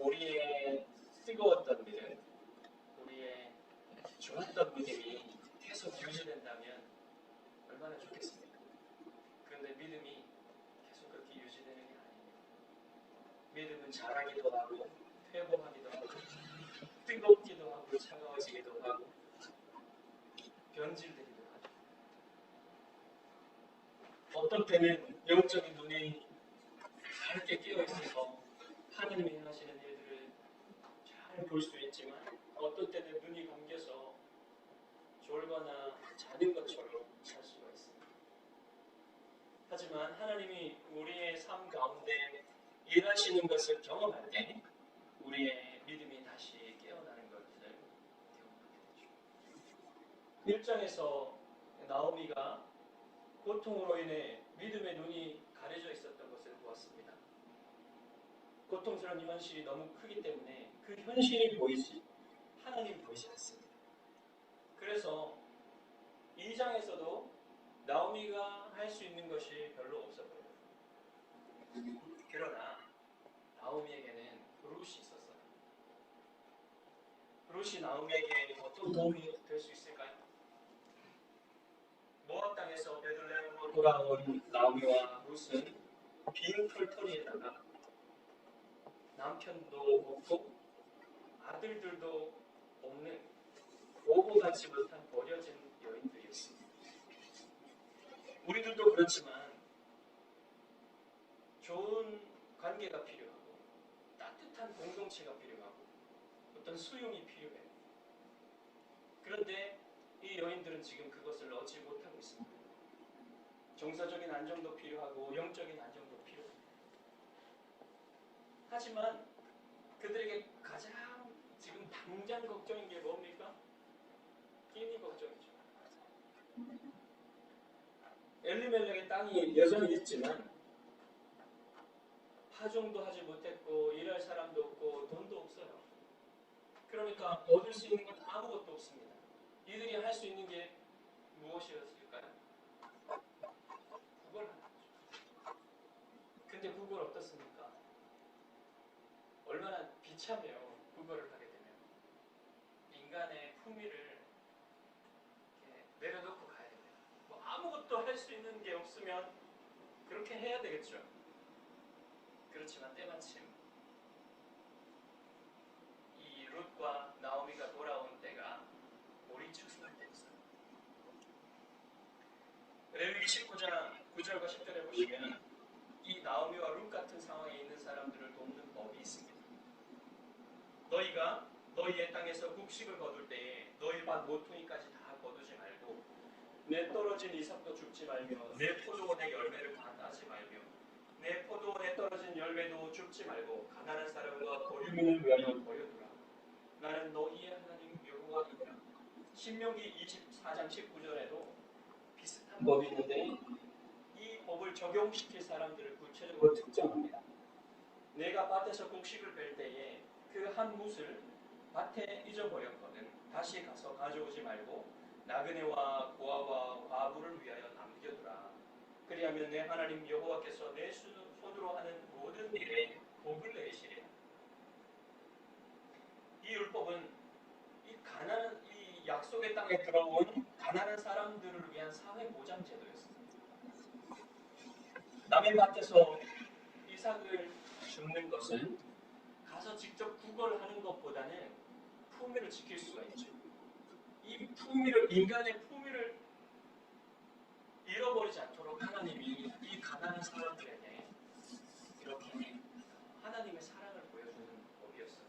우리의 뜨거웠던 믿음, 우리의 좋았던 믿음이 계속 유지된다면 얼마나 좋겠습니까? 그런데 믿음이 계속 그렇게 유지되는 게 아닙니다. 믿음은 자라기도 하고 퇴보하기도 하고 뜨겁기도 하고 차가워지기도 하고 변질되기도 하죠. 어떤 때는 영적인 눈이 밝게 깨어있어서 하나님이 하시는 일들을 잘 볼 수 있지만 어떤 때는 눈이 감겨서 졸거나 자는 것처럼 살 수가 있습니다. 하지만 하나님이 우리의 삶 가운데 일하시는 것을 경험할 때 우리의 믿음이 다시 깨어나는 것을 경험하게 되죠. 1장에서 나오미가 고통으로 인해 믿음의 눈이 가려져 있었던 것을 보았습니다. 고통스러운 현실이 너무 크기 때문에 그 현실이 보이지 하나님이 보이지 않습니다. 그래서 2장에서도 나오미가 할 수 있는 것이 별로 없어 보여요. 그러나 나오미에게는 룻이 있었어요. 룻이 나오미에게 어떤 도움이 될 수 있을까요? 모압 땅에서 베들레헴으로 돌아온 나오미와 룻은 빈 털터리에다가 남편도 없고 아들들도 없는 보호받지 못한 버려진 여인들이었습니다. 우리들도 그렇지만 좋은 관계가 필요하고 따뜻한 공동체가 필요하고 어떤 수용이 필요해요. 그런데 이 여인들은 지금 그것을 얻지 못하고 있습니다. 정서적인 안정도 필요하고 영적인 안정도 필요해요. 하지만 그들에게 가장 지금 당장 걱정인 게 뭡니까? 끼니 걱정이죠. 엘리멜렉의 땅이 여전히 있지만 파종도 하지 못했고 일할 사람도 없고 돈도 없어요. 그러니까 얻을 수 있는 건 아무것도 없습니다. 이들이 할 수 있는 게 무엇이었을까요? 구걸하는 거죠. 근데 구걸 어떻습니까? 얼마나 비참해요. 구걸을 하게 되면. 인간의 품위를 내려놓고 가야 됩니다. 뭐 아무것도 할 수 있는 게 없으면 그렇게 해야 되겠죠. 그렇지만 때마침 이 룻과 나오미가 돌아온 때가 우리 추수할 때였어요. 레위기 19장 9절과 10절에 보시면 이 나오미와 룻 같은 상황에 있는 사람들을 돕는 법이 있습니다. 너희가 너희의 땅에서 곡식을 거둘 때에 너희 밭 모퉁이까지 다 거두지 말고 내 떨어진 이삭도 줍지 말며 내 포도원의 열매를 다 따지 말며 내 포도원에 떨어진 열매도 줍지 말고 가난한 사람과 거류민을 위하여 버려두라. 나는 너희의 하나님 여호와이니라. 신명기 24장 19절에도 비슷한 법이 있는데 이 법을 적용시킬 사람들을 구체적으로 특정합니다. 내가 밭에서 곡식을 벨 때에 그 한 뭇을 밭에 잊어버렸거든 다시 가서 가져오지 말고 나그네와 고아와 과부를 위하여 남겨두라. 그리하면 내 하나님 여호와께서 내 손으로 하는 모든 일에 복을 내리시리라. 이 율법은 이 약속의 땅에 들어온 가난한 사람들을 위한 사회 보장 제도였습니다. 남의 밭에서 이삭을 줍는 것은 가서 직접 구걸하는 것보다는 품위를 지킬 수가 있죠. 이 품위를, 인간의 품위를 잃어버리지 않도록 하나님이 이 가난한 사람들에게 이렇게 하나님의 사랑을 보여주는 법이었어요.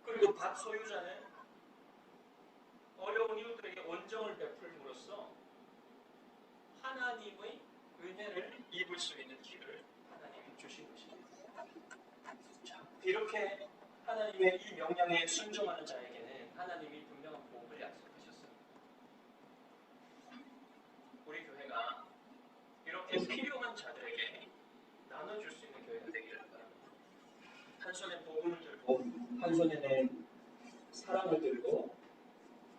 그리고 밭 소유자는 어려운 이웃들에게 온정을 베풀므로써 하나님의 은혜를 입을 수 있는 길을 하나님이 주신 것입니다. 이렇게 하나님의 이 명령에 순종하는 자에게는 하나님이 분명한 복을 약속하셨어요. 우리 교회가 이렇게 필요한 자들에게 나눠줄 수 있는 교회가 되기를 바랍니다. 한 손에 복음을 들고 한 손에는 사랑을 들고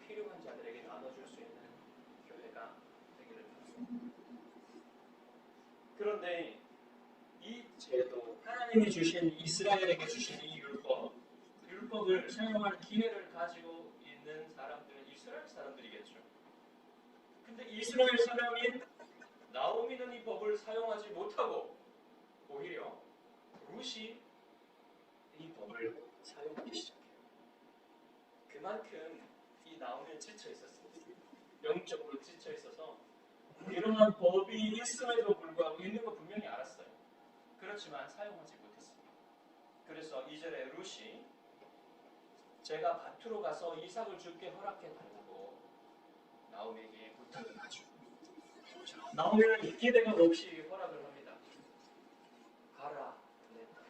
필요한 자들에게 나눠줄 수 있는 교회가 되기를 바랍니다. 그런데 이 제도, 하나님 하나님이 주신 이스라엘에게 주신 이 율법을 사용할 기회를 가지고 있는 사람들은 이스라엘 사람들이겠죠. 근데 이스라엘 사람인 나오미는 이 법을 사용하지 못하고 오히려 룻이 이 법을 사용하기 시작해요. 그만큼 이 나오미는 지쳐 있었습니다. 영적으로 지쳐 있어서 이러한 법이 있음에도 불구하고 있는 거 분명히 알았어요. 그렇지만 사용하지 못했습니다. 그래서 2절에 룻이 제가 밭으로 가서 이삭을 주께 허락해 달라고 나오미에게 부탁을 하죠. 나오미는 기대감 없이 허락을 합니다. 가라, 내 딸아.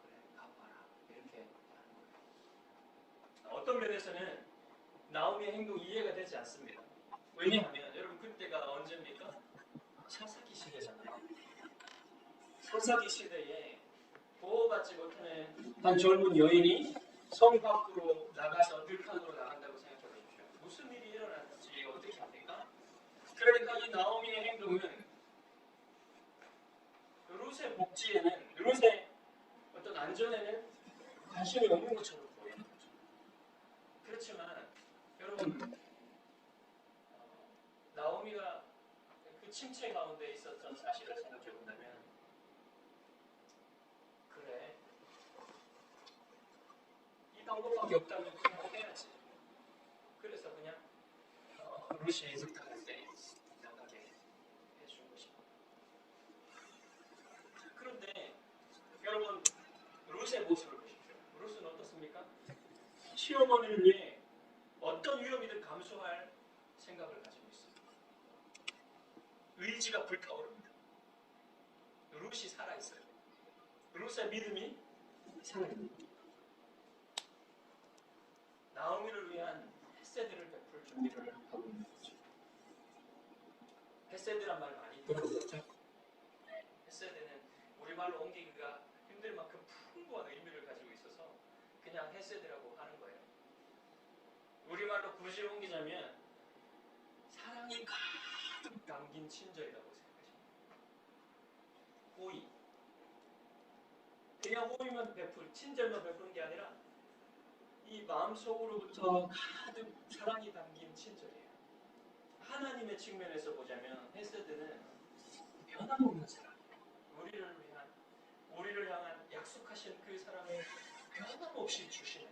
그래, 가봐라. 이렇게 하는 거예요. 어떤 면에서는 나오미의 행동이 이해가 되지 않습니다. 왜냐하면 여러분 그때가 언제입니까? 사사기 시대잖아요. 사사기 시대에 보호받지 못하는 한 젊은 여인이 성 밖으로 나가서 들판으로 나간다고 생각해 보십시오. 무슨 일이 일어났는지 어떻게 합니까? 그러니까 이 나오미의 행동은 룻의 복지에는, 룻의 어떤 안전에는 관심이 없는 것처럼 보이는 거죠. 그렇지만 여러분 나오미가 그 침체 가운데 있었던 사실을 생각해 본다면 그래 이 방법밖에 없다면 그냥 해야지. 그래서 그냥 룻이 부탁할 때 나가게 해준 것입니다. 그런데 여러분 룻의 모습을 보십시오. 룻은 어떻습니까? 시어머니를 위해 어떤 위험이든 감수할 생각을 가지고 있습니다. 의지가 불타오릅니다. 룻이 살아있어요. 룻의 믿음이 살아있습니다. 나오미를 위한 헤세드를 베풀 준비를 하고 있는 거죠. 헤세드란 말 많이 들어보셨죠? 헤세드는 우리말로 옮기기가 힘들 만큼 풍부한 의미를 가지고 있어서 그냥 헤세드라고 하는 거예요. 우리말로 굳이 옮기자면 사랑이 가득 담긴 친절이라고 생각하십니다. 호의. 그냥 호의만 친절만 베푸는 게 아니라 이 마음속으로부터 가득 사랑이 담긴 친절이에요. 하나님의 측면에서 보자면 헤세드는 변함없는 사랑이에요. 우리를 향한 약속하신 그 사랑을 변함없이 주시는,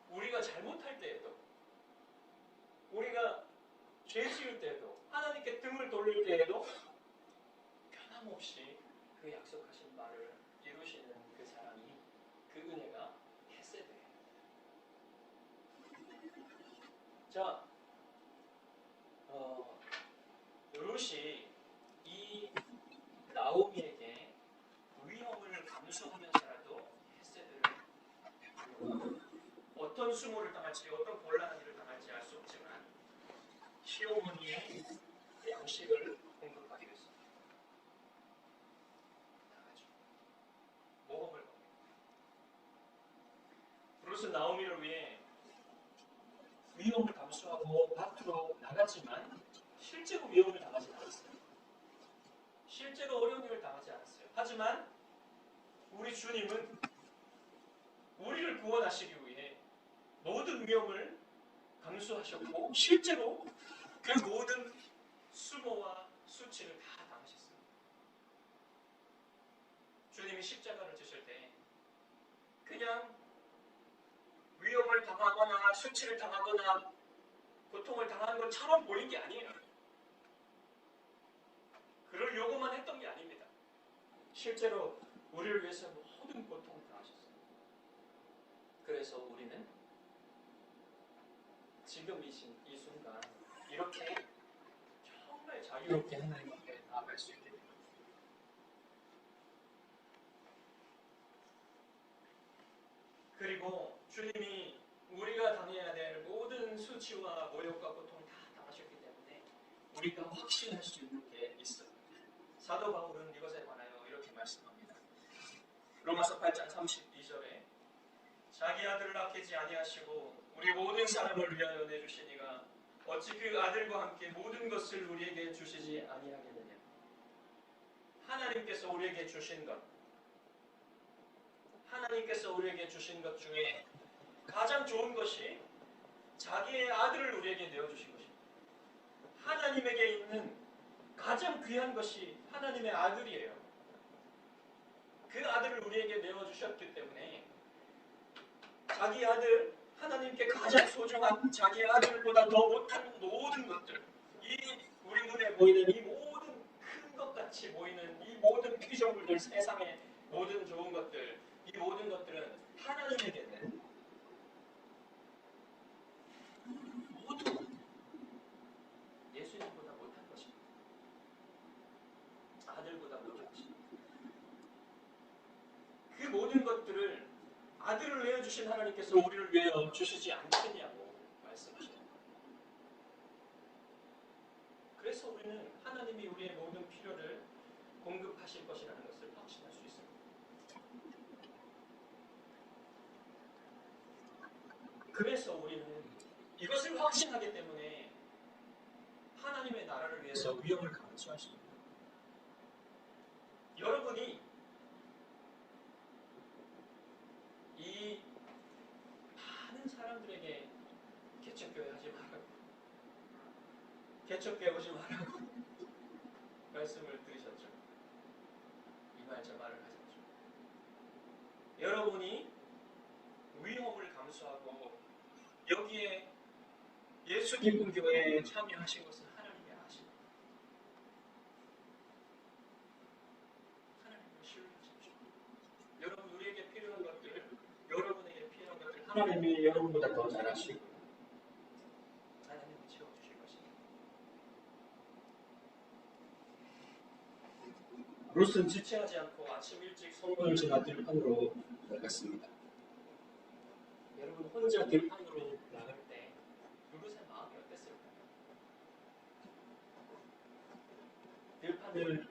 우리가 잘못할 때에도, 우리가 죄 지을 때에도, 하나님께 등을 돌릴 때에도 변함없이 그 약속하신 말을 이루시는 그 사랑이, 그 은혜가 헤세드예요. 자, 룻이 이 나오미에게 위험을 감수하면서라도 헤세드를 베풀고 어떤 수모를 당할지, 어떤 곤란한 일을 당할지 알 수 없지만 시어머니의 양식을 공급하기 위해서 나가죠. 모험을 겁니다. 룻은 나오미를 위해 위험을 감수하고 밭으로 나갔지만 실제로 위험을 당하지 않았어요. 실제로 어려운 일을 당하지 않았어요. 하지만 우리 주님은 우리를 구원하시기 위해 모든 위험을 감수하셨고 실제로 그 모든 수모와 수치를 다 당하셨습니다. 주님이 십자가를 지실 때 그냥 위험을 당하거나 수치를 당하거나 고통을 당하는 것처럼 보인 게 아니에요. 그럴 요구만 했던 게 아닙니다. 실제로 우리를 위해서 모든 고통을 당하셨어요. 그래서 우리는 지금 이 순간 이렇게 정말 자유롭게 하나님 앞에 나아갈 수 있게 됩니다. 그리고 주님이 우리가 당해야 될 모든 수치와 모욕과 고통 다 당하셨기 때문에 우리가 확신할 수 있는 게 있어요. 사도 바울은 이것에 관하여 이렇게 말씀합니다. 로마서 8장 32절에 자기 아들을 아끼지 아니하시고 우리 모든 사람을 위하여 내주시니가 어찌 그 아들과 함께 모든 것을 우리에게 주시지 아니하겠느냐. 하나님께서 우리에게 주신 것, 하나님께서 우리에게 주신 것 중에 가장 좋은 것이 자기의 아들을 우리에게 내어주신 것입니다. 하나님에게 있는 가장 귀한 것이 하나님의 아들이에요. 그 아들을 우리에게 내어주셨기 때문에 자기 아들, 하나님께 가장 소중한 자기 아들보다 더 못한 모든 것들, 이 우리 눈에 보이는 이 모든 큰 것 같이 보이는 이 모든 피조물들, 세상의 모든 좋은 것들, 이 모든 것들은 하나님에게는 모두 예수님보다 못한 것입니다. 아들보다 못한 것입니다. 그 모든 것들을 아들을 내어주신 하나님께서 우리를 위해 주시지 않겠냐고 말씀하십니다. 그래서 우리는 하나님이 우리의 모든 필요를 공급하실 것이라는 것을 확신할 수 있습니다. 그래서 우리는 이것을 확신하기 때문에 하나님의 나라를 위해서 위험을 감수하십니다. 여러분이 이 많은 사람들에게 개척교회 하지 말라고, 개척교회 오지 말라고 말씀을 들으셨죠? 이 말 저 말을 하셨죠? 여러분이 위험을 감수하고 여기에 예수 기쁨 교회에 참여하신 것은 하나님이 아십니다. 하나님을 신뢰하십시오. 여러분 우리에게 필요한 것들을, 여러분에게 필요한 것들 하나님이 여러분보다 더 잘 아시고 하나님이 채워주실 것입니다. 룻은 지체하지 않고 아침 일찍 성문을 지나 들판으로 나갔습니다. 여러분 혼자 들판으로 나갈 때 룻의 마음이 어땠을까요? 들판을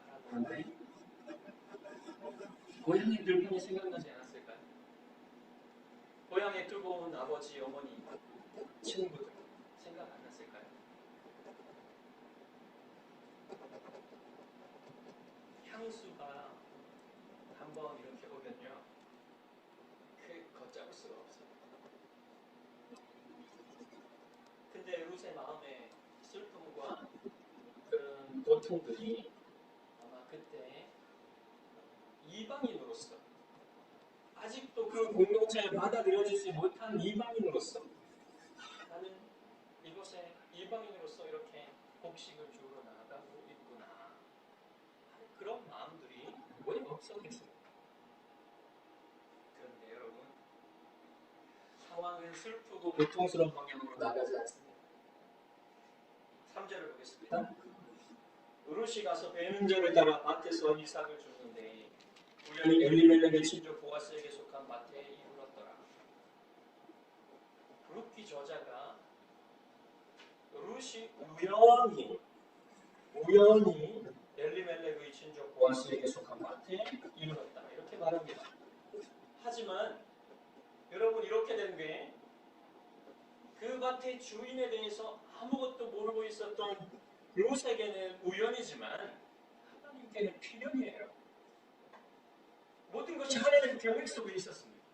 바라보는데 고향의 들판이 생각나지 않았을까요? 고향에 두고 온 아버지, 어머니, 친구들 생각 안 났을까요? 향수가 한번 이렇게 오면요, 걷잡을 수가 없어요. 근데 룻의 마음에 슬픔과 그런 고통들이 아마 그때 이방인으로서, 아직도 그 공동체에 받아들여지지 못한 이방인으로서, 나는 이곳에 이방인으로서 이렇게 곡식을 주러 나가고 있구나 하는 그런 마음들이 왜 없었겠습니까? 그런데 여러분, 상황은 슬프고 고통스러운 방향으로 나가지 않습니다. 3절을 보겠습니다. 룻이 가서 배은저를 따라 밭에서 이삭을 줍는데 우연히 엘리멜렉의 친족 보아스에게 속한 밭에 이르렀더라. 룻기 저자가 룻이 우연히 엘리멜렉의 친족 보아스에게 속한 밭에 이르렀다 이렇게 말합니다. 하지만 여러분 이렇게 된 게 그 밭의 주인에 대해서 아무것도 모르고 있었던 룻에게는 우연이지만 하나님께는 필연이에요. 모든 것이 하나님의 계획 속에 있었습니다.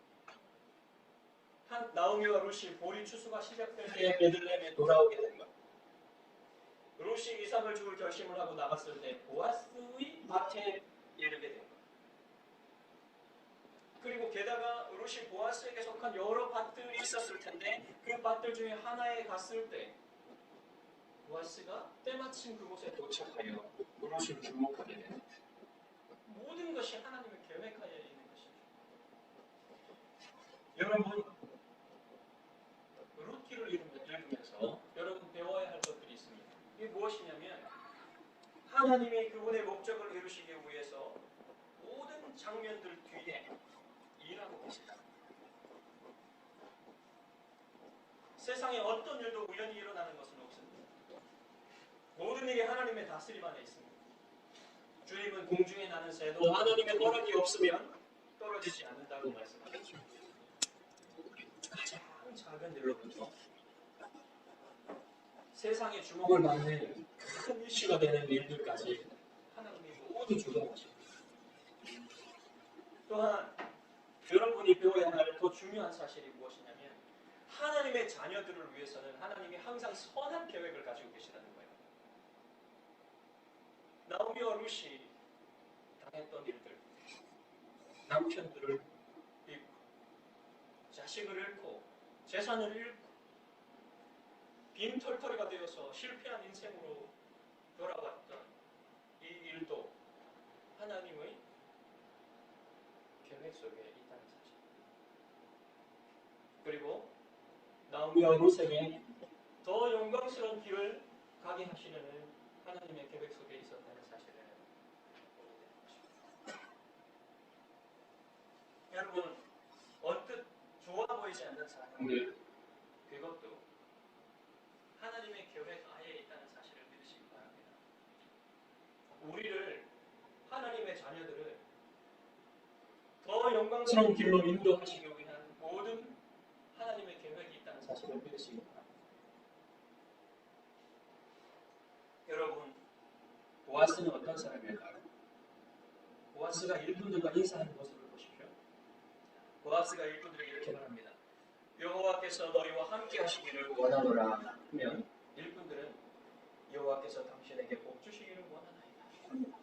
나오미와 룻이 보리 추수가 시작될 때 베들레헴에 돌아오게 된 것. 룻이 이삭을 줄 결심을 하고 나갔을 때 보아스의 밭에 이르게 된 것. 그리고 게다가 룻이 보아스에게 속한 여러 밭들이 있었을 텐데 그 밭들 중에 하나에 갔을 때 보아스가 때마침 그곳에 도착하여 룻을 주목하게 됩니다. 모든 것이 하나님의 계획하에 있는 것이죠. 여러분 룻기를 읽으면서 여러분 배워야 할 것들이 있습니다. 이게 무엇이냐면 하나님이 그분의 목적을 이루시기 위해서 모든 장면들 뒤에 일하고 계십니다. 세상에 어떤 일도 우연히 일어나는 것은 없습니다. 모든 일이 하나님의 다스림 안에 있습니다. 주님은 공중에 나는 새도 하나님의 허락이 없으면 떨어지지 않는다고 말씀하셨죠. 가장 작은 일로부터 세상의 주목을 받는 큰 이슈가 되는 일들까지 하나님이 모두 주도하십니다. 또한 여러분이 배워야 할 더 중요한 사실이 무엇이냐면 하나님의 자녀들을 위해서는 하나님이 항상 선한 계획을 가지고 계시다는 거예요. 나오미와 룻이 당했던 일들, 남편들을 잃고 자식을 잃고 재산을 잃고 빈털터리가 되어서 실패한 인생으로 돌아왔던 이 일도 하나님의 계획 속에 있다는 사실. 그리고 나오미와 룻에게 더 영광스러운 길을 가게 하시려는 하나님의 계획 속에 있었다는 사실을 보게 되는 것입니다. 여러분, 언뜻 좋아 보이지 않는 사람들, 그것도 하나님의 계획 하에 있다는 사실을 믿으시기 바랍니다. 우리를, 하나님의 자녀들을 더 영광스러운 길로 인도하시기 위한 모든 하나님의 계획이 있다는 사실을 믿으시기 바랍니다. 여러분, 보아스는 어떤 사람일까요? 보아스가 일꾼들과 인사하는 모습을 보십시오. 보아스가 일꾼들에게 이렇게 말합니다. 여호와께서 너희와 함께 하시기를 원하노라 하면 일꾼들은 여호와께서 당신에게 복 주시기를 원하나이다.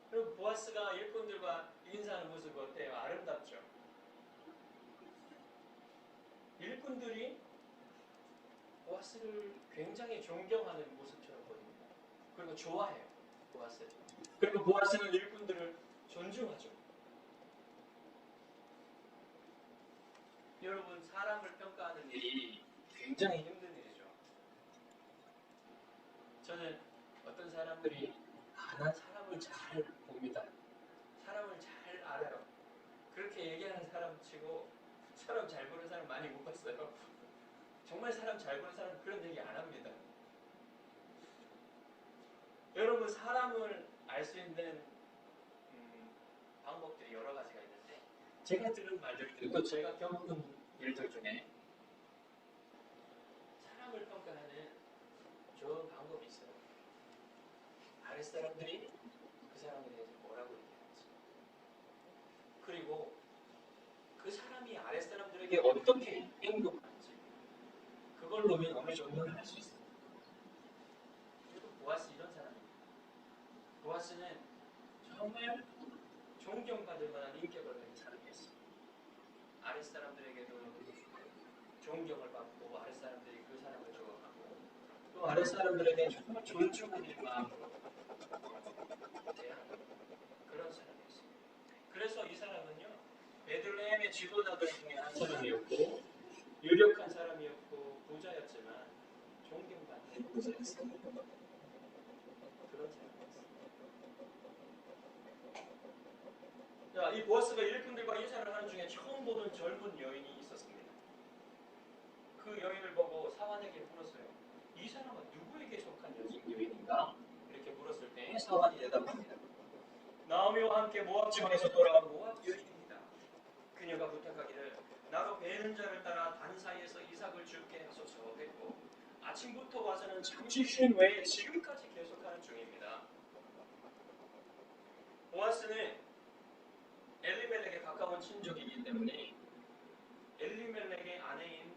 그리고 보아스가 일꾼들과 인사하는 모습이 어때요? 아름답죠? 일꾼들이 보아스를 굉장히 존경하는 모습처럼 보입니다. 그리고 좋아해요. 보아스를. 그리고 보아스는 일꾼들을 존중하죠. 여러분, 사람을 평가하는 일이 굉장히 힘든 일이죠. 저는 어떤 사람들이 난 사람을 잘 봅니다. 사람을 잘 알아요. 그렇게 얘기하는 사람 치고 사람 잘 보는 사람 많이 못 봤어요. 정말 사람 잘 보는 사람은 그런 얘기 안 합니다. 여러분, 사람을 알 수 있는 방법들이 여러 가지가 있는데 제가 들은 말들, 또 제가 겪은 일들 중에 사람을 평가하는 좋은 방법이 있어요. 아랫사람들이 그 사람에 대해서 뭐라고 얘기하는지, 그리고 그 사람이 아랫사람들에게 어떻게 행동하는지, 그걸로 어느 정도는 알 수 있어요. 그리고 보아스 이런 사람입니다. 보아스는 정말 존경받을 만한 인격을 가진 사람이었어요. 아랫사람들에게도 존경을 받고 아랫사람들이 그 사람을 좋아하고 또 아랫사람들에게 정말 존중하는 마음으로 대하는 그런 사람이었어요. 그래서 이 사람은요, 베들레헴의 지도자들 중에 한 사람이었고 유력한 사람이었고 부자였지만 존경받는 부자였어요. 그런 사람이었어요. 자, 이 보아스가 일꾼들과 인사를 하는 중에 처음 보던 젊은 여인이 있었습니다. 그 여인을 보고 사환에게 물었어요. 이 사람은 누구에게 속한 여인인가? 이렇게 물었을 때 사환이 대답합니다. 나오미와 함께 모압 지방에서 돌아온 모압 여인입니다. 그녀가 부탁하기를 나로 베는 자를 따라 단 사이에서 이삭을 죽게 하소서 했고 아침부터 와서는 잠시 쉰 외에 지금까지 계속하는 중입니다. 보아스는 엘리멜렉에 가까운 친족이기 때문에 엘리멜렉의 아내인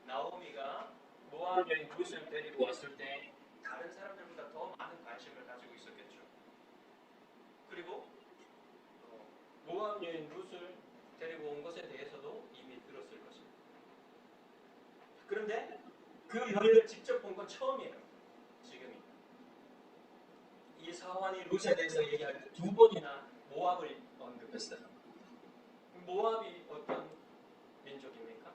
나오미가 모압 여인 룻을 데리고 왔을 때 다른 사람들보다 더 많은 관심을 가지고 있었겠죠. 그리고 모압 여인 룻을 데리고 온 것에 대해서도 이미 들었을 것입니다. 그런데 그 여인을 직접 본 건 처음이에요. 지금이. 이 사환이 룻에 대해서 얘기할 때 2번이나 모압을 언급했어요. 모압이 어떤 민족입니까?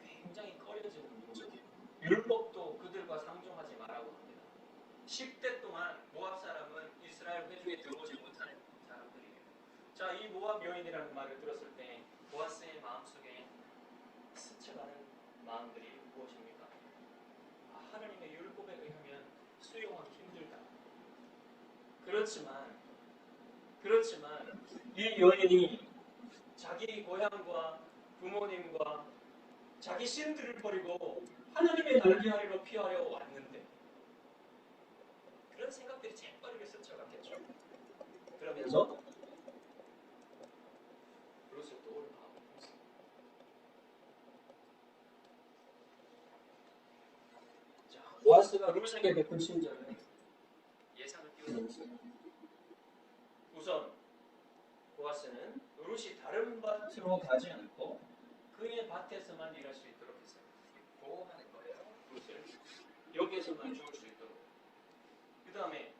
굉장히 꺼려지는 민족이에요. 율법도 그들과 상종하지 말라고 합니다. 10대 동안 모압 사람은 이스라엘 회중에 들어오지 못하는 사람들이에요. 자, 이 모압 여인이라는 말을 들었을 때 보아스의 마음속에 스쳐가는 마음들이 무엇입니까? 하나님의 율법에 의하면 수용하기 힘들다. 그렇지만 이 여인이 자기 고향과 부모님과 자기 신들을 버리고 하나님의 날개 아래로 피하려 왔는데 그런 생각들이 재빠르게 스쳐갔겠죠. 그러면서 룻을 도울 마음이 없습니다. 자, 보아스가 룻에게 베푼 친절은 예상을 뛰어넘었어요. 우선 보아스는 룻이 다른 밭으로 가지 않고 그의 밭에서만 일할 수 있도록 했어요. 보호하는 거예요. 룻을 여기에서만 죽을 수 있도록. 그 다음에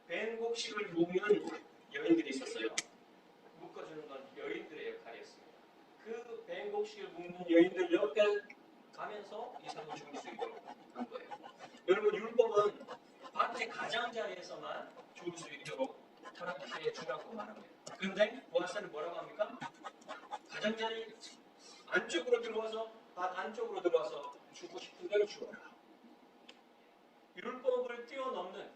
벤곡식을 묶는 여인들이 있었어요. 묶어주는 건 여인들의 역할이었습니다. 그 벤곡식을 묶는 여인들 옆에 가면서 이삭을 죽을 수 있도록 한 거예요. 여러분, 율법은 밭의 가장자리에서만 죽을 수 있도록 허락해 주라고 말합니다. 그런데 보아스는 뭐라고 합니까? 가장자리 안쪽으로 들어와서 밭 안쪽으로 들어와서 죽고 싶은 대로 죽어라. 율법을 뛰어넘는,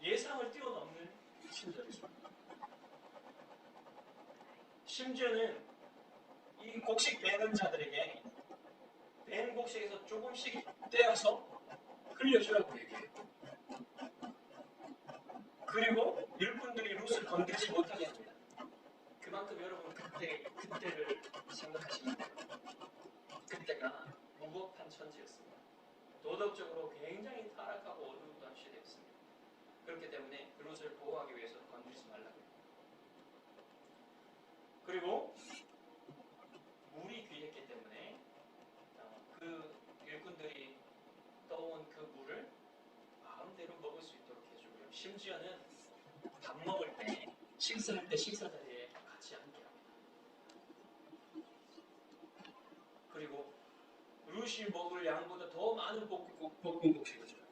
예상을 뛰어넘는 친절이죠. 심지어는 이 곡식 베는 자들에게 벤 곡식에서 조금씩 떼어서 흘려주라고 얘기해요. 그리고 일꾼들이 룻을 건드리지 못하게 합니다. 그만큼 여러분 그때를 생각하시면 돼요. 그때가 무법한 천지였습니다. 도덕적으로 굉장히 타락하고 어두운 시대였습니다. 그렇기 때문에 룻을 보호하기 위해서 건드리지 말라고 해요. 그리고 물이 귀했기 때문에 그 일꾼들이 떠온 그 물을 마음대로 먹을 수 있도록 해주고요. 심지어는 밥 먹을 때, 식사할 때 식사 자리에 같이 앉게 합니다. 그리고 룻이 먹을 양보다 더 많은 볶음국식을 줘요.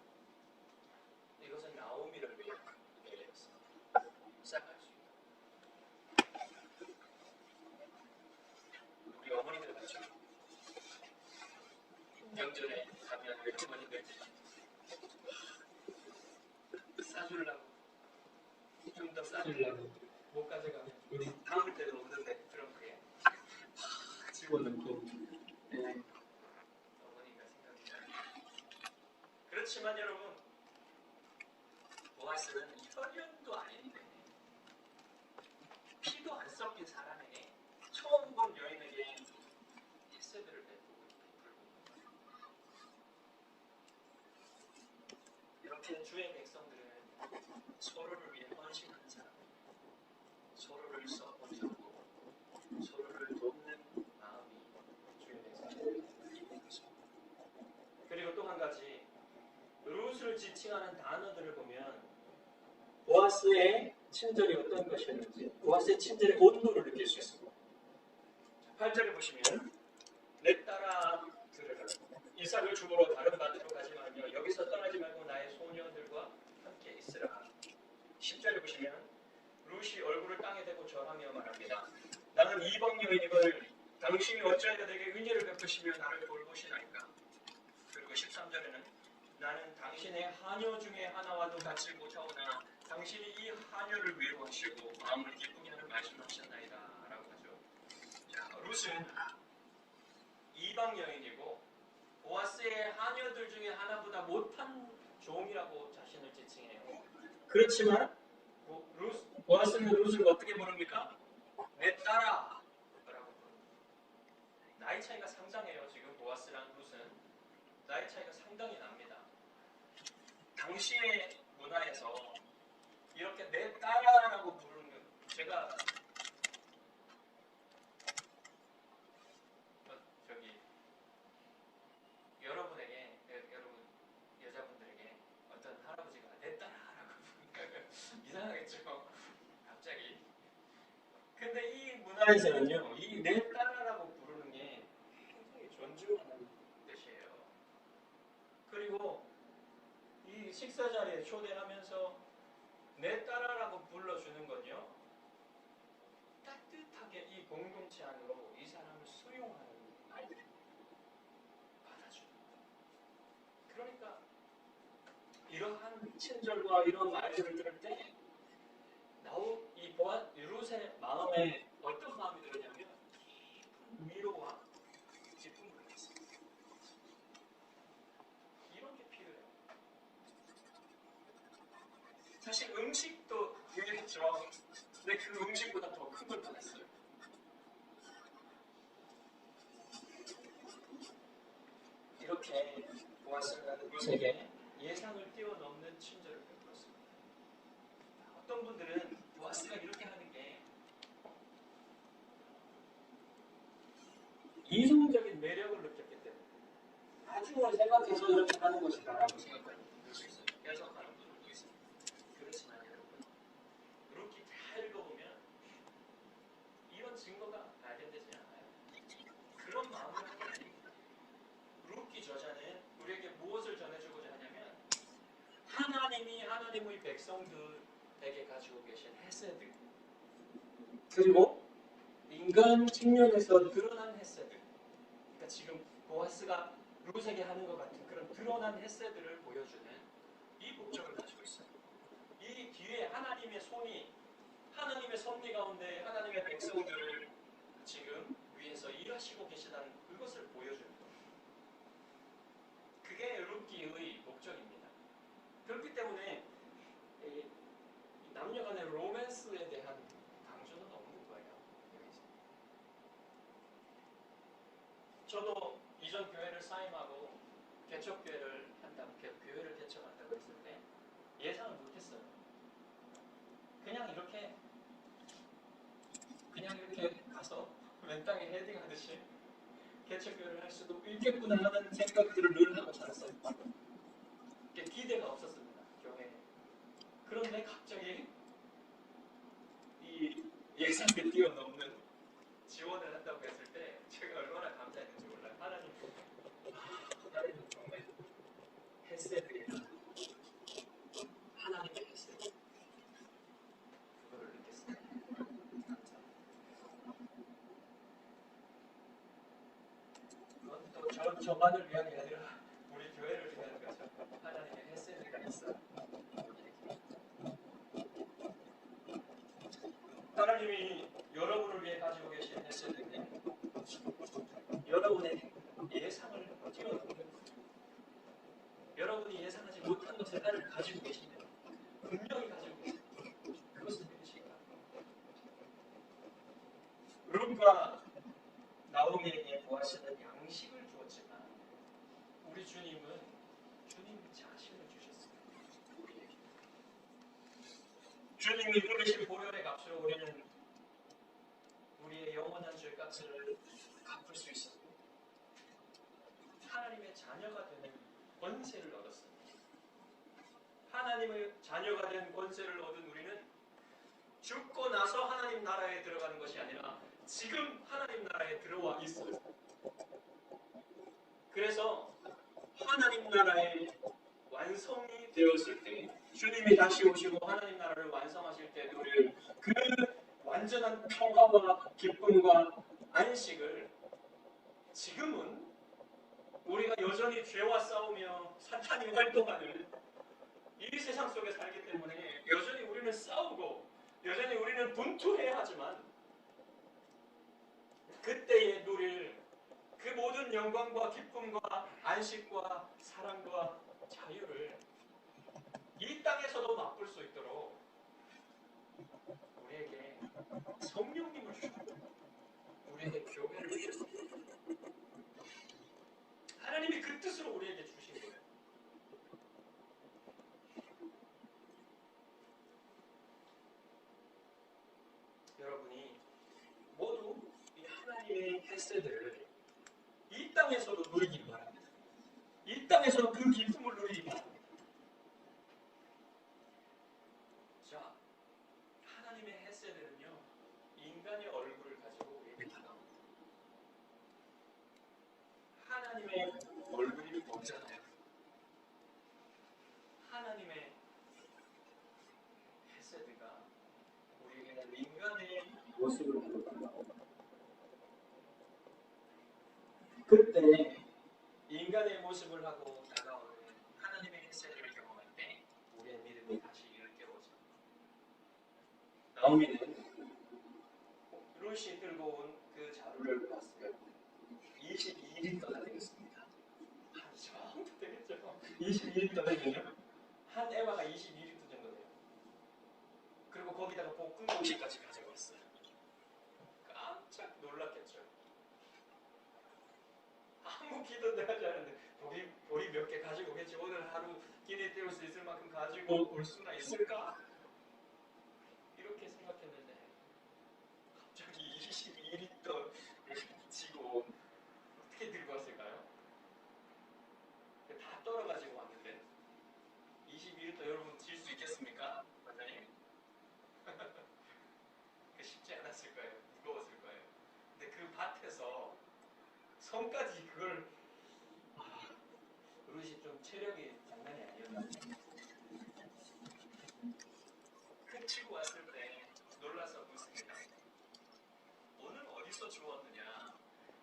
이것은 나오미를 위한 배려였습니다. 쌀할 수 있다. 우리 어머니들 같죠? 명절에 가면 외할머니들 싸주려고, 좀 더 싸주려고 못 가져가면 우리 담을 때도 없는데 트렁크에 집어넣고, 네. 어머니가 생각이 나요. 그렇지만 여러분, 보아스는 혈연도 아닌데 피도 안 섞인 사람에게, 처음 본 여인에게 예세들을 베풀고 이렇게 주의 백성들은 서로를 위해 헌신하는 사람, 서로를 서포트하고 서로를 돕는 마음이 주의 백성들에게 있죠. 그리고 또 한 가지, 룻을 지칭하는 단어들을 보면 보아스의 친절이 어떤 것이었는지, 보아스의 친절의 온도를 느낄 수 있습니다. 8절에 보시면 내 딸아 들으라, 이삭을 주보러 다른 밭으로 가지 말며 여기서 떠나지 말고 나의 소녀들과 함께 있으라. 10절에 보시면 룻이 얼굴을 땅에 대고 절하며 말합니다. 나는 이방 여인이걸 당신이 어찌하여 내게 은혜를 베푸시며 나를 돌보시나이까. 그리고 13절에는 나는 당신의 하녀 중에 하나와도 같이 못하오나 당신이 이 하녀를 위로하시고 마음을 기쁘게 하는 말씀하셨나이다 라고 하죠. 자, 룻은 이방 여인이고 보아스의 하녀들 중에 하나보다 못한 종이라고 자신을 지칭해요. 그렇지만 보아스는 룻을 어떻게 부릅니까? 내 딸아 라고 부릅니다. 나이 차이가 상당해요. 지금 보아스랑 룻은 나이 차이가 상당히 납니다. 당시의 문화에서 이렇게 내 딸아라고 부르는 건, 제가 여러분에게, 여러분 여자분들에게 어떤 할아버지가 내 딸아라고 부르면 이상하겠죠? 갑자기. 근데 이 문화에서는요, 이 내 딸아라고 부르는 게 굉장히 존중하는 뜻이에요. 그리고 이 식사 자리에 초대하면서 내 딸아라고 불러주는 건요, 따뜻하게 이 공동체 안으로 이 사람을 수용하는 말들입니다. 받아주는. 그러니까 이러한 친절과 이런 말들을 들을 때 이 룻의 마음에 어떤 마음이 들었냐면 깊은 위로와 기쁨을 느꼈습니다. 이런 게 필요해요. 사실 음식도 되게 없죠. 근데 그 음식보다 더 큰 걸 받았어요. 이렇게 보아스가 룻에게 예상을 뛰어넘는 친절을 베풀었습니다. 어떤 분들은 보아스가 이렇게 하는 게 이성적인 매력을 느꼈기 때문에 나중을 생각해서 이렇게 하는 것이다라고 생각하는 분들도 있어요. 해석하는 분들도 있어요. 그렇지만 여러분, 이렇게 잘 읽어보면 이런 증거가 발견되지 않아요. 그런 마음을 하는 게 아닙니다. 루키 저자는 우리에게 무엇을 전해주고자 하냐면 하나님이 하나님의 백성들에게 가지고 계신 헤세드, 그리고 인간 측면에서 드러난 헤세드, 그러니까 지금 보아스가 룻에게 하는 것 같은 그런 드러난 헤세드를 보여주는 이 목적을 가지고 있어요. 이 뒤에 하나님의 손이, 하나님의 섭리 가운데 하나님의 백성들을 지금 위해서 일하시고 계시다는 그것을 보여주는 거예요. 그게 룻기의 목적입니다. 그렇기 때문에 남녀간의 로맨스에 대한 강조는 없는 거예요. 저도 이전 교회를 사임하고 개척교회를 한다고, 교회를 개척한다고 했을 때 예상을 못했어요. 그냥 이렇게 가서 맨 땅에 헤딩하듯이 개척교회를 할 수도 있겠구나 하는 생각들을 늘 하고 살았어요. 기대가 없었습니다, 교회에. 그런데 갑자기 이 예상을 뛰어넘는 지원을 한다고 했을 때 제가 얼마나 감사했는지 몰라요. 하나님은 정말 헤세드이다. 하나님의 헤세드. 그거를 느꼈어요. 그건 또 저만을 위한 게 아니라 우리 교회를 위한 거죠. 하나님의 헤세드가 있어요. 하나님이 여러분을 위해 가지고 계신 헤세드는 여러분의 예상을 뛰어넘는 거예요. 여러분이 예상하지 못한 것을 하나님 가지고 계십니다. 분명히 가지고 계십니다. 그것을 믿으시기 바랍니다. 룻과 나오미에게 보아스는 양식을 주었지만 우리 주님은 주님 자신을 주셨습니다. 우리에게. 주님이 부르신 보혈의 값으로 우리는 우리의 영원한 죄값을 갚을 수 있었고 하나님의 자녀가 되는 권세를 얻었습니다. 하나님의 자녀가 된 권세를 얻은 우리는 죽고 나서 하나님 나라에 들어가는 것이 아니라 지금 하나님 나라에 들어와 있어요. 그래서 하나님 나라의 완성이 되었을 때, 주님이 다시 오시고 하나님 나라를 완성하실 때 우리를 그 완전한 평화와 기쁨과 안식을 지금은 우리가 여전히 죄와 싸우며 사탄이 활동하는 이 세상 속에 살기 때문에 여전히 우리는 싸우고 여전히 우리는 분투해야 하지만 그때에 누릴 그 모든 영광과 기쁨과 안식과 사랑과 자유를 이 땅에서도 맛볼 수 있도록 우리에게 성령님을 주셨고 우리에게 교회를 주셨습니다. 하나님이 그 뜻으로 우리에게 주신 거예요. 여러분이 모두 이 하나님의 헤세드를 이 땅에서도 누리기 바랍니다. 이 땅에서도 그 기쁨을 누리기 바랍니다. 자, 하나님의 헤세드는요, 인간의 얼굴을 가지고 우리에게 다가옵니다. 하나님의 얼굴이 뭐잖아요. 하나님의 헤세드가 우리에게는 인간의 모습을 보고 다가옵니다. 그때 인간의 모습을 하고 다가오는 하나님의 헤세드를 경험할 때 우리의 믿음이 다시 일깨워져. 나오미는 룻이 들고 온 그 자루를 봤으면 22리터가 되겠습니다. 한 정도 되겠죠. 22리터 되면요. 한 에바가 22리터 정도 돼요. 그리고 거기다가 항공기까지 가져왔어요. 깜짝 놀랐겠죠. 아무 기도도 하지 않았는데 보리 몇 개 가지고 오겠지. 오늘 하루 기내 때울 수 있을 만큼 가지고 올 수나 있을까? 이렇게 생각했는데 갑자기 22리터 지고 어떻게 들고 왔을까요? 다 떨어가지고 왔는데 22리터 여러분 질 수 있겠습니까? 원장님? 쉽지 않았을 거예요. 무거웠을 거예요. 근데 그 밭에서 성까지 그걸 어르신 좀 체력이 장난이 아니었나? 훔치고 왔을 때 놀라서 묻습니다. 오늘 어디서 주웠느냐?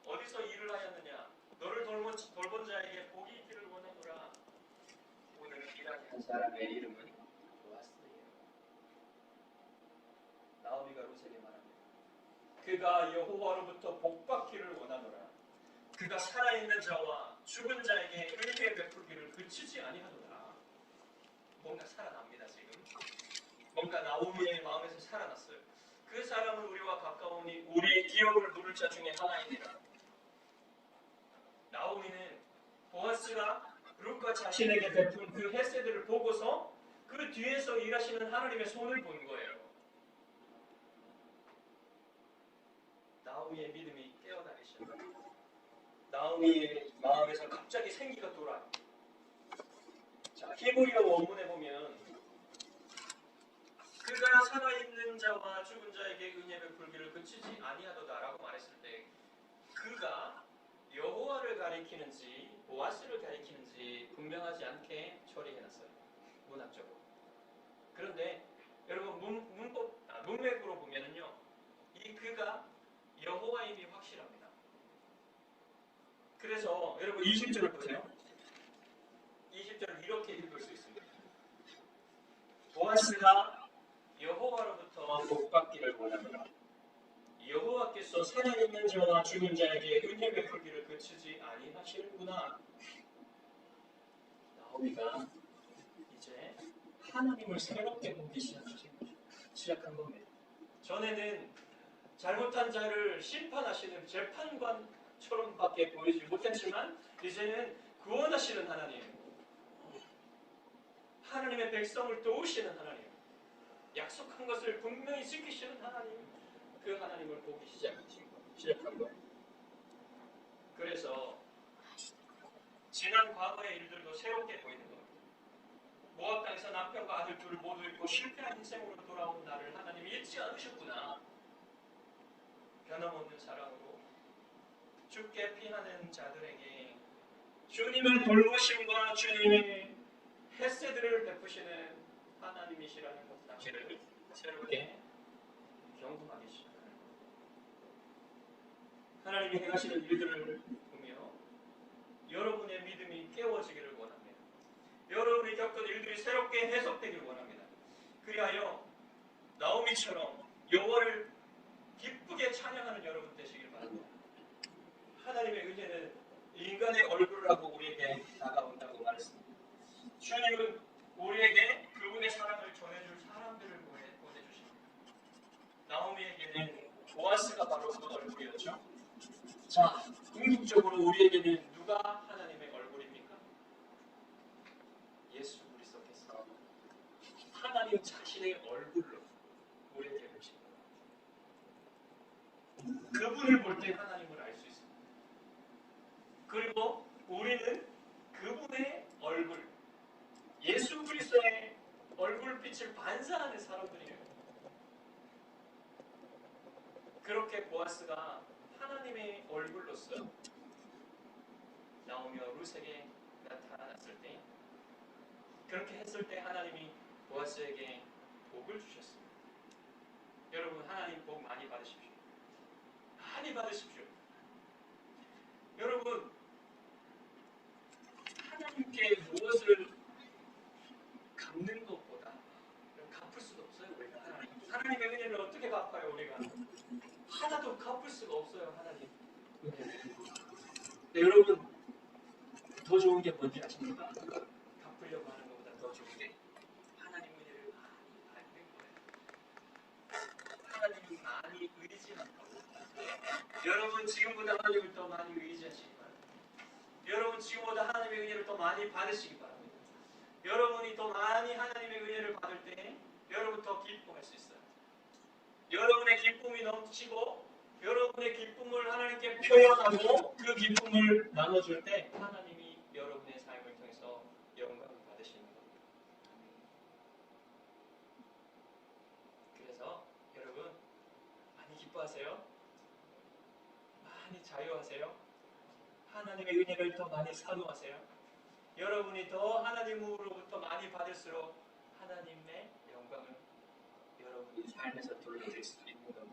어디서 일을 하였느냐? 너를 돌본 자에게 복이 있기를 원하노라. 오늘 일하게 한 사람의 이름은 보아스예요. 나오미가 룻에게 말합니다. 그가 여호와로부터 복받기를 원하노라. 그가 살아있는 자와 죽은 자에게 은혜 베풀기를 그치지 아니하노라. 뭔가 살아납니다. 지금 뭔가 나오미의 마음에서 살아났어요. 그 사람은 우리와 가까우니 우리의 기억을 누를 자 중에 하나이니라. 나오미는 보아스가 룻과 자신에게 베푼 그 햇새들을 보고서 그 뒤에서 일하시는 하나님의 손을 본 거예요. 나오미의 믿음이 깨어나기 시작합니다. 나오미의 마음에서 갑자기 생기가 돌아요. 자, 히브리어 원문에 보면 그가 살아있는 자와 죽은 자에게 은혜 베풀기를 그치지 아니하도다라고 말했을 때 그가 여호와를 가리키는지 보아스를 가리키는지 분명하지 않게 처리해놨어요. 문학적으로. 그런데 여러분 문맥으로 보면은요, 이 그가 여호와임이 확실합니다. 그래서 여러분 20절을 보세요. 20절을 이렇게 읽을 수 있습니다. 보아스가 여호와로부터 복받기를 원하노라. 여호와께서 살아있는 자와 죽은 자에게 은혜 베풀기를 그치지 아니하시는구나. 나오미가 이제 하나님을 새롭게 보기 시작한 겁니다. 전에는 잘못한 자를 심판하시는 재판관처럼밖에 보이지 못했지만 이제는 구원하시는 하나님, 하나님의 백성을 도우시는 하나님, 약속한 것을 분명히 지키시는 하나님, 그 하나님을 보기 시작한 거예요. 그래서 지난 과거의 일들도 새롭게 보이는 겁니다. 모압 땅에서 남편과 아들 둘을 모두 잃고 실패한 인생으로 돌아온 나를 하나님이 잊지 않으셨구나. 변함없는 사랑으로 주께 피하는 자들에게 주님의 돌보심과 주님의 햇새들을 베푸시는 하나님이시라는 것 자체를 새롭게 경험하기 시작하는 것. 하나님이 행하시는 일들을 보며 여러분의 믿음이 깨워지기를 원합니다. 여러분이 겪은 일들이 새롭게 해석되기를 원합니다. 그리하여 나오미처럼 여호와를 기쁘게 찬양하는 여러분 되시길 바랍니다. 하나님의 은혜는 인간의 얼굴을 하고 우리에게 다가온다고 말했습니다. 주님은 우리에게 그분의 사랑을 전해줄 사람들을 보내주십니다. 나오미에게는 보아스가 바로 그 얼굴이었죠. 자, 궁극적으로 우리에게는 누가 하나님의 얼굴입니까? 예수 그리스도께서 하나님 자신의 얼굴로 우리에게 보십니다. 그분을 볼 때 하나님을 알 수 있습니다. 그리고 우리는 그분의 얼굴, 예수 그리스도의 얼굴빛을 반사하는 사람들이에요. 그렇게 보아스가 하나님의 얼굴로서 나오며 룻에게 나타났을 때, 그렇게 했을 때 하나님이 보아스에게 복을 주셨습니다. 여러분, 하나님 복 많이 받으십시오. 많이 받으십시오. 여러분, 하나님께 무엇을 갚는 것보다 갚을 수도 없어요. 우리가 하나님의 은혜를 어떻게 갚아요? 우리가 하나도 갚을 수가 없어요. 하나님 네, 여러분, 더 좋은 게 뭔지 아십니까? 갚으려고 하는 것보다 더 좋은 게 하나님 은혜를 많이 받는 거예요. 많지 않다고. 여러분 지금보다 하나님을 더 많이 의지하시기 바랍니다. 여러분 지금보다 하나님의 은혜를 더 많이 받으시기 바랍니다. 여러분이 더 많이 하나님의 은혜를 받을 때 여러분 더 기뻐할 수 있어요. 여러분의 기쁨이 넘치고 여러분의 기쁨을 하나님께 표현하고 그 기쁨을 나눠줄 때 하나님이 여러분의 삶을 통해서 영광을 받으시는 겁니다. 그래서 여러분 많이 기뻐하세요. 많이 자유하세요. 하나님의 은혜를 더 많이 사모하세요. 여러분이 더 하나님으로부터 많이 받을수록 하나님의 영광을 여러분이 삶에서 돌려드릴 수 있는 겁니다.